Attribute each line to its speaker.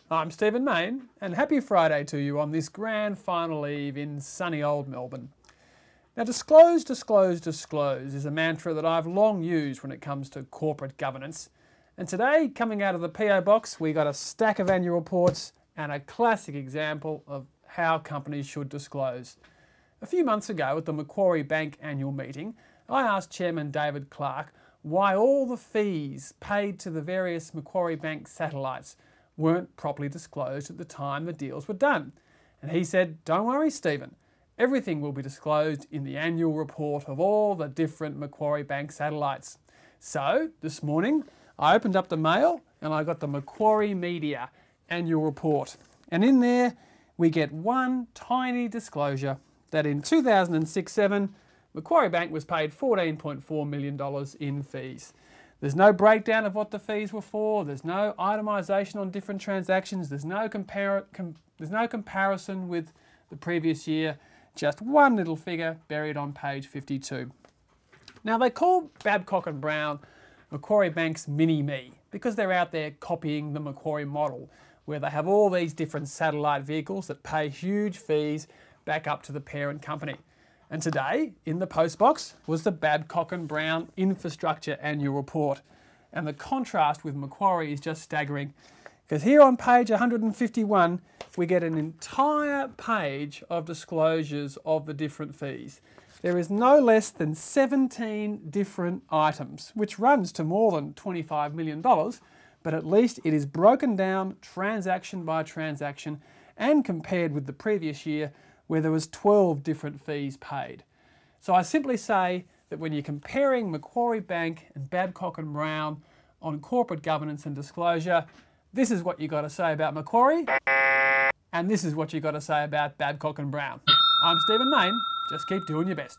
Speaker 1: I'm Stephen Main, and happy Friday to you on this grand final eve in sunny old Melbourne. Now, disclose is a mantra that I've long used when it comes to corporate governance. And today, coming out of the PO box, we got a stack of annual reports and a classic example of how companies should disclose. A few months ago at the Macquarie Bank annual meeting, I asked Chairman David Clark why all the fees paid to the various Macquarie Bank satellites weren't properly disclosed at the time the deals were done. And he said, "Don't worry, Stephen, everything will be disclosed in the annual report of all the different Macquarie Bank satellites." So, this morning, I opened up the mail and I got the Macquarie Media annual report. And in there, we get one tiny disclosure that in 2006-07, Macquarie Bank was paid $14.4 million in fees. There's no breakdown of what the fees were for, there's no itemisation on different transactions, there's no comparison with the previous year, just one little figure buried on page 52. Now, they call Babcock and Brown Macquarie Bank's mini-me because they're out there copying the Macquarie model, where they have all these different satellite vehicles that pay huge fees back up to the parent company. And today, in the postbox, was the Babcock and Brown Infrastructure Annual Report. And the contrast with Macquarie is just staggering, because here on page 151, we get an entire page of disclosures of the different fees. There is no less than 17 different items, which runs to more than $25 million, but at least it is broken down transaction by transaction and compared with the previous year, where there was 12 different fees paid. So I simply say that when you're comparing Macquarie Bank and Babcock and Brown on corporate governance and disclosure, this is what you got to say about Macquarie, and this is what you got to say about Babcock and Brown. I'm Stephen Main. Just keep doing your best.